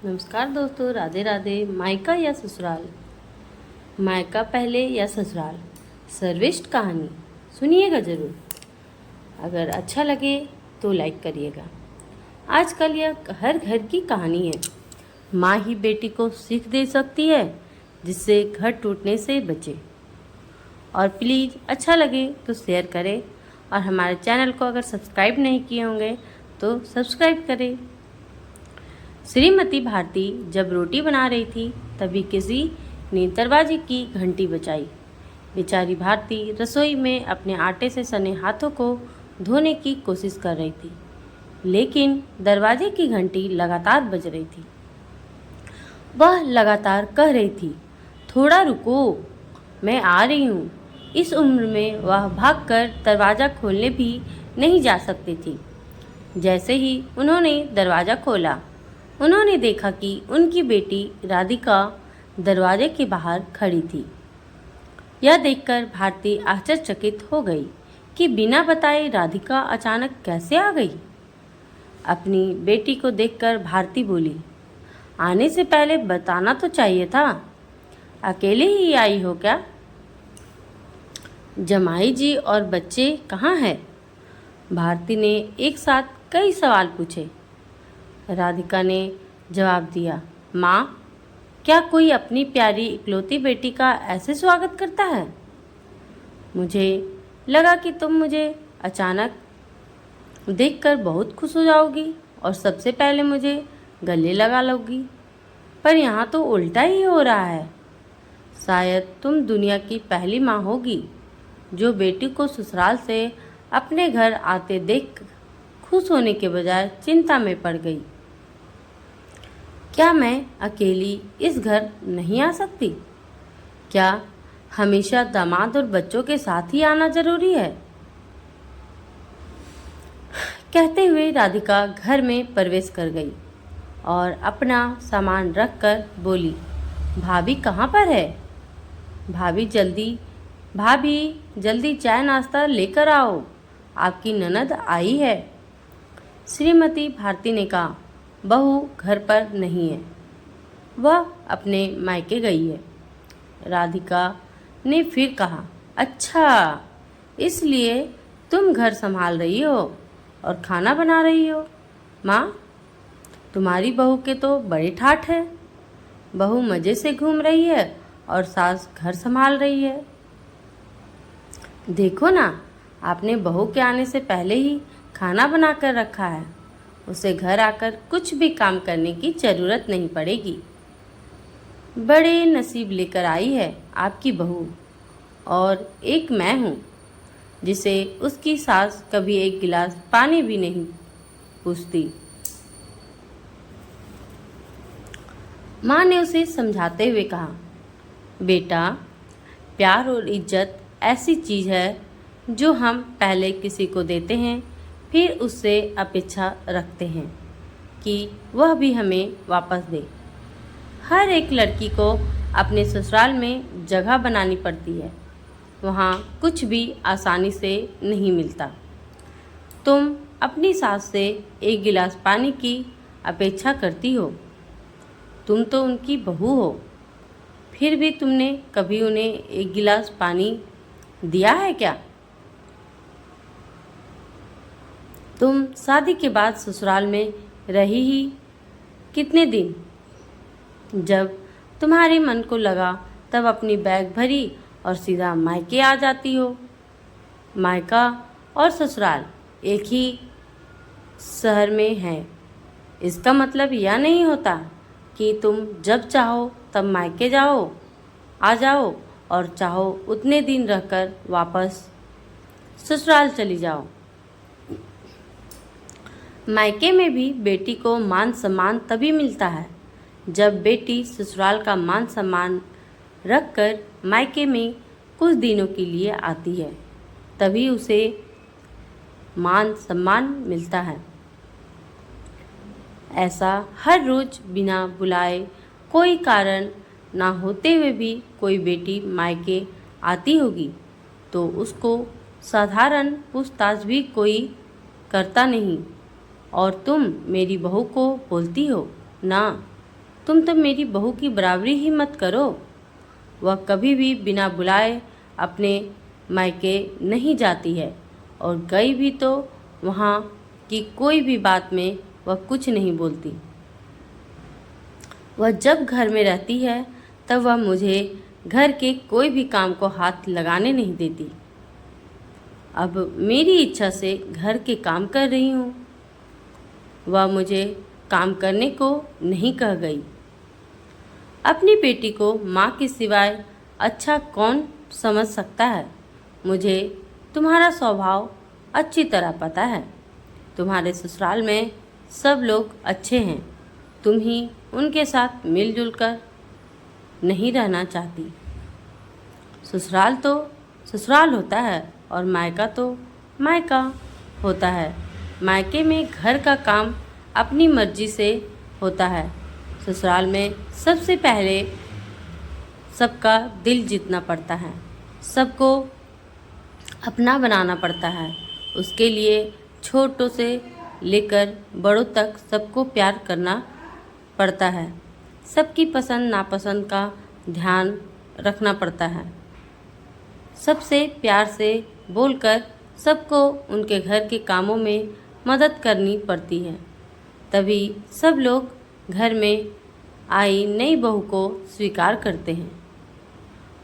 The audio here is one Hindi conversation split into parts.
नमस्कार दोस्तों, राधे राधे। मायका या ससुराल, मायका पहले या ससुराल, सर्वश्रेष्ठ कहानी सुनिएगा ज़रूर। अगर अच्छा लगे तो लाइक करिएगा। आजकल यह हर घर की कहानी है। माँ ही बेटी को सीख दे सकती है जिससे घर टूटने से बचे। और प्लीज़ अच्छा लगे तो शेयर करें और हमारे चैनल को अगर सब्सक्राइब नहीं किए होंगे तो सब्सक्राइब करें। श्रीमती भारती जब रोटी बना रही थी तभी किसी ने दरवाजे की घंटी बजाई। बेचारी भारती रसोई में अपने आटे से सने हाथों को धोने की कोशिश कर रही थी, लेकिन दरवाजे की घंटी लगातार बज रही थी। वह लगातार कह रही थी, थोड़ा रुको, मैं आ रही हूँ। इस उम्र में वह भागकर दरवाज़ा खोलने भी नहीं जा सकती थी। जैसे ही उन्होंने दरवाज़ा खोला, उन्होंने देखा कि उनकी बेटी राधिका दरवाजे के बाहर खड़ी थी। यह देखकर भारती आश्चर्यचकित हो गई कि बिना बताए राधिका अचानक कैसे आ गई। अपनी बेटी को देखकर भारती बोली, आने से पहले बताना तो चाहिए था। अकेले ही आई हो क्या? जमाई जी और बच्चे कहाँ हैं? भारती ने एक साथ कई सवाल पूछे। राधिका ने जवाब दिया, माँ, क्या कोई अपनी प्यारी इकलौती बेटी का ऐसे स्वागत करता है? मुझे लगा कि तुम मुझे अचानक देखकर बहुत खुश हो जाओगी और सबसे पहले मुझे गले लगा लोगी, पर यहाँ तो उल्टा ही हो रहा है। शायद तुम दुनिया की पहली माँ होगी जो बेटी को ससुराल से अपने घर आते देख खुश होने के बजाय चिंता में पड़ गई। क्या मैं अकेली इस घर नहीं आ सकती? क्या हमेशा दामाद और बच्चों के साथ ही आना जरूरी है? कहते हुए राधिका घर में प्रवेश कर गई और अपना सामान रखकर बोली, भाभी कहाँ पर है? भाभी जल्दी चाय नाश्ता लेकर आओ, आपकी ननद आई है। श्रीमती भारती ने कहा, बहू घर पर नहीं है, वह अपने मायके गई है। राधिका ने फिर कहा, अच्छा, इसलिए तुम घर संभाल रही हो और खाना बना रही हो। माँ, तुम्हारी बहू के तो बड़े ठाठ है। बहू मज़े से घूम रही है और सास घर संभाल रही है। देखो ना, आपने बहू के आने से पहले ही खाना बना कर रखा है। उसे घर आकर कुछ भी काम करने की ज़रूरत नहीं पड़ेगी। बड़े नसीब लेकर आई है आपकी बहू, और एक मैं हूँ जिसे उसकी सास कभी एक गिलास पानी भी नहीं पूछती। माँ ने उसे समझाते हुए कहा, बेटा, प्यार और इज्जत ऐसी चीज़ है जो हम पहले किसी को देते हैं, फिर उससे अपेक्षा रखते हैं कि वह भी हमें वापस दे। हर एक लड़की को अपने ससुराल में जगह बनानी पड़ती है। वहाँ कुछ भी आसानी से नहीं मिलता। तुम अपनी सास से एक गिलास पानी की अपेक्षा करती हो। तुम तो उनकी बहू हो, फिर भी तुमने कभी उन्हें एक गिलास पानी दिया है क्या? तुम शादी के बाद ससुराल में रही ही कितने दिन? जब तुम्हारे मन को लगा तब अपनी बैग भरी और सीधा मायके आ जाती हो। मायका और ससुराल एक ही शहर में है। इसका मतलब यह नहीं होता कि तुम जब चाहो तब मायके आ जाओ और चाहो उतने दिन रहकर वापस ससुराल चली जाओ। मायके में भी बेटी को मान सम्मान तभी मिलता है जब बेटी ससुराल का मान सम्मान रखकर मायके में कुछ दिनों के लिए आती है, तभी उसे मान सम्मान मिलता है। ऐसा हर रोज बिना बुलाए, कोई कारण ना होते हुए भी कोई बेटी मायके आती होगी तो उसको साधारण पूछताछ भी कोई करता नहीं। और तुम मेरी बहू को बोलती हो ना, तुम तो मेरी बहू की बराबरी ही मत करो। वह कभी भी बिना बुलाए अपने मायके नहीं जाती है, और गई भी तो वहाँ की कोई भी बात में वह कुछ नहीं बोलती। वह जब घर में रहती है तब वह मुझे घर के कोई भी काम को हाथ लगाने नहीं देती। अब मेरी इच्छा से घर के काम कर रही हूँ। वह मुझे काम करने को नहीं कह गई। अपनी बेटी को माँ के सिवाय अच्छा कौन समझ सकता है। मुझे तुम्हारा स्वभाव अच्छी तरह पता है। तुम्हारे ससुराल में सब लोग अच्छे हैं, तुम ही उनके साथ मिलजुल कर नहीं रहना चाहती। ससुराल तो ससुराल होता है और मायका तो मायका होता है। मायके में घर का काम अपनी मर्जी से होता है। ससुराल में सबसे पहले सबका दिल जीतना पड़ता है, सबको अपना बनाना पड़ता है। उसके लिए छोटों से लेकर बड़ों तक सबको प्यार करना पड़ता है। सबकी पसंद नापसंद का ध्यान रखना पड़ता है। सबसे प्यार से बोलकर सबको उनके घर के कामों में मदद करनी पड़ती है। तभी सब लोग घर में आई नई बहू को स्वीकार करते हैं,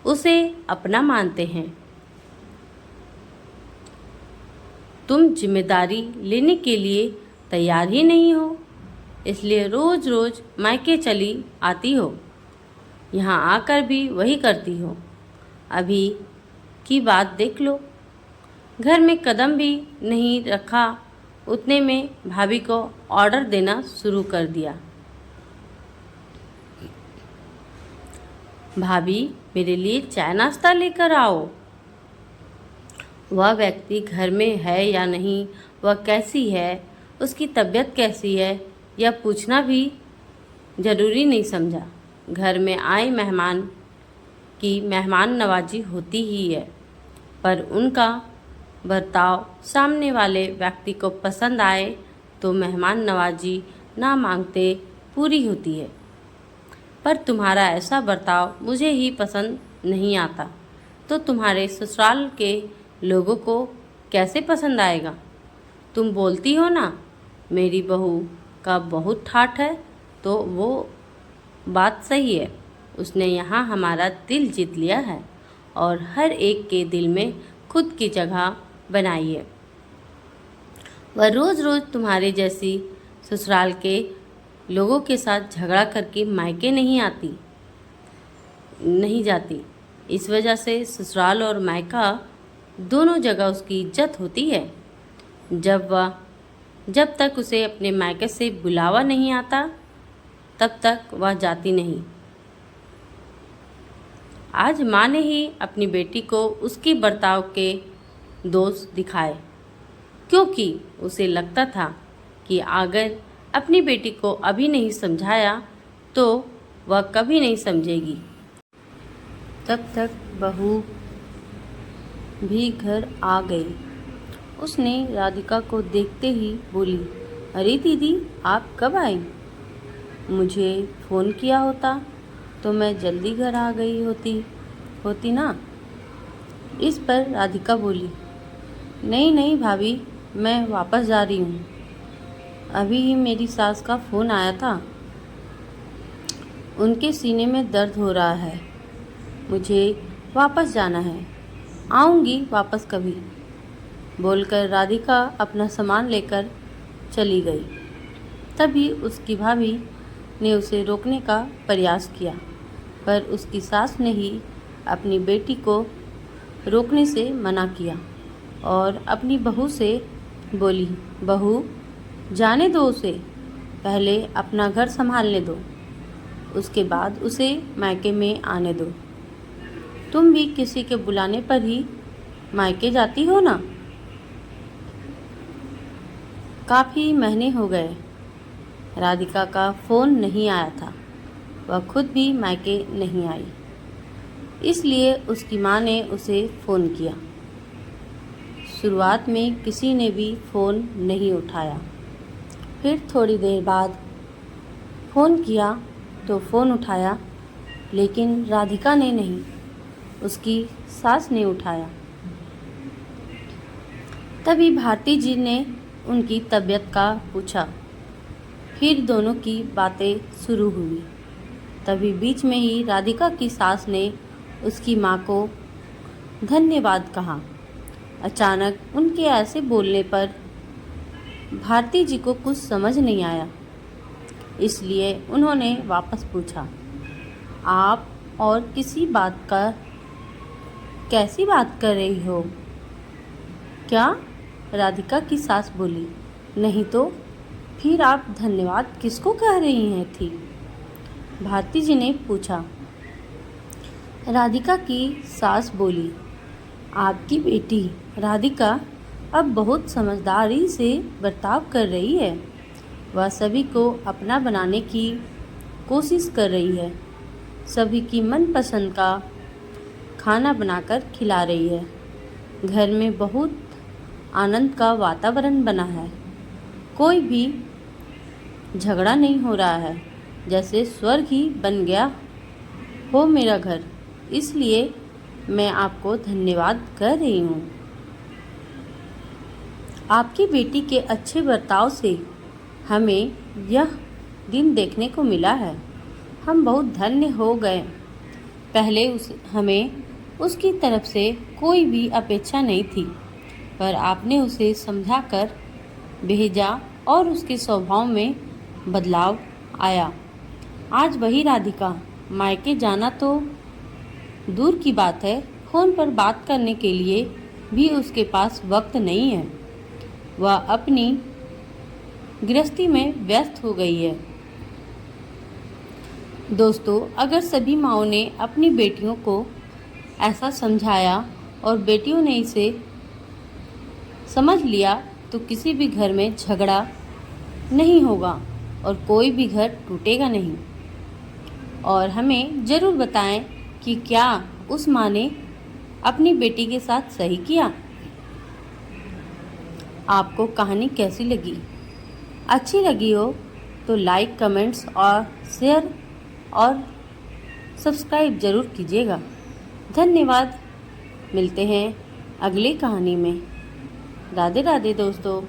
उसे अपना मानते हैं। तुम जिम्मेदारी लेने के लिए तैयार ही नहीं हो, इसलिए रोज़ रोज़ मायके चली आती हो। यहाँ आकर भी वही करती हो। अभी की बात देख लो, घर में कदम भी नहीं रखा, उतने में भाभी को ऑर्डर देना शुरू कर दिया। भाभी, मेरे लिए चाय नाश्ता लेकर आओ। वह व्यक्ति घर में है या नहीं, वह कैसी है, उसकी तबीयत कैसी है, यह पूछना भी ज़रूरी नहीं समझा। घर में आए मेहमान की मेहमान नवाजी होती ही है, पर उनका बर्ताव सामने वाले व्यक्ति को पसंद आए तो मेहमान नवाजी ना मांगते पूरी होती है। पर तुम्हारा ऐसा बर्ताव मुझे ही पसंद नहीं आता, तो तुम्हारे ससुराल के लोगों को कैसे पसंद आएगा। तुम बोलती हो ना मेरी बहू का बहुत ठाठ है, तो वो बात सही है। उसने यहाँ हमारा दिल जीत लिया है और हर एक के दिल में खुद की जगह बनाई है। वह रोज़ रोज़ तुम्हारे जैसी ससुराल के लोगों के साथ झगड़ा करके मायके नहीं जाती। इस वजह से ससुराल और मायका दोनों जगह उसकी इज्जत होती है। जब तक उसे अपने मायके से बुलावा नहीं आता, तब तक वह जाती नहीं। आज माँ ने ही अपनी बेटी को उसके बर्ताव के दोष दिखाए, क्योंकि उसे लगता था कि अगर अपनी बेटी को अभी नहीं समझाया तो वह कभी नहीं समझेगी। तब तक बहू भी घर आ गई। उसने राधिका को देखते ही बोली, अरे दीदी, आप कब आई? मुझे फ़ोन किया होता तो मैं जल्दी घर आ गई होती ना। इस पर राधिका बोली, नहीं नहीं भाभी, मैं वापस जा रही हूँ। अभी ही मेरी सास का फ़ोन आया था, उनके सीने में दर्द हो रहा है, मुझे वापस जाना है, आऊँगी वापस कभी, बोलकर राधिका अपना सामान लेकर चली गई। तभी उसकी भाभी ने उसे रोकने का प्रयास किया, पर उसकी सास ने ही अपनी बेटी को रोकने से मना किया और अपनी बहू से बोली, बहू, जाने दो उसे, पहले अपना घर संभालने दो, उसके बाद उसे मायके में आने दो। तुम भी किसी के बुलाने पर ही मायके जाती हो ना। काफ़ी महीने हो गए राधिका का फ़ोन नहीं आया था, वह खुद भी मायके नहीं आई, इसलिए उसकी माँ ने उसे फ़ोन किया। शुरुआत में किसी ने भी फ़ोन नहीं उठाया, फिर थोड़ी देर बाद फ़ोन किया तो फ़ोन उठाया, लेकिन राधिका ने नहीं, उसकी सास ने उठाया। तभी भारती जी ने उनकी तबीयत का पूछा। फिर दोनों की बातें शुरू हुई। तभी बीच में ही राधिका की सास ने उसकी माँ को धन्यवाद कहा। अचानक उनके ऐसे बोलने पर भारती जी को कुछ समझ नहीं आया, इसलिए उन्होंने वापस पूछा, आप और किसी बात का कैसी बात कर रही हो? क्या? राधिका की सास बोली। नहीं तो फिर आप धन्यवाद किसको कह रही हैं थी? भारती जी ने पूछा। राधिका की सास बोली, आपकी बेटी राधिका अब बहुत समझदारी से बर्ताव कर रही है। वह सभी को अपना बनाने की कोशिश कर रही है। सभी की मनपसंद का खाना बनाकर खिला रही है। घर में बहुत आनंद का वातावरण बना है। कोई भी झगड़ा नहीं हो रहा है, जैसे स्वर्ग ही बन गया हो मेरा घर। इसलिए मैं आपको धन्यवाद कर रही हूँ। आपकी बेटी के अच्छे बर्ताव से हमें यह दिन देखने को मिला है। हम बहुत धन्य हो गए। पहले हमें उसकी तरफ से कोई भी अपेक्षा नहीं थी, पर आपने उसे समझाकर भेजा और उसके स्वभाव में बदलाव आया। आज वही राधिका मायके जाना तो दूर की बात है, फ़ोन पर बात करने के लिए भी उसके पास वक्त नहीं है। वह अपनी गृहस्थी में व्यस्त हो गई है। दोस्तों, अगर सभी माँओं ने अपनी बेटियों को ऐसा समझाया और बेटियों ने इसे समझ लिया तो किसी भी घर में झगड़ा नहीं होगा और कोई भी घर टूटेगा नहीं। और हमें ज़रूर बताएं कि क्या उस माँ ने अपनी बेटी के साथ सही किया। आपको कहानी कैसी लगी? अच्छी लगी हो तो लाइक, कमेंट्स और शेयर और सब्सक्राइब ज़रूर कीजिएगा। धन्यवाद। मिलते हैं अगली कहानी में। राधे राधे दोस्तों।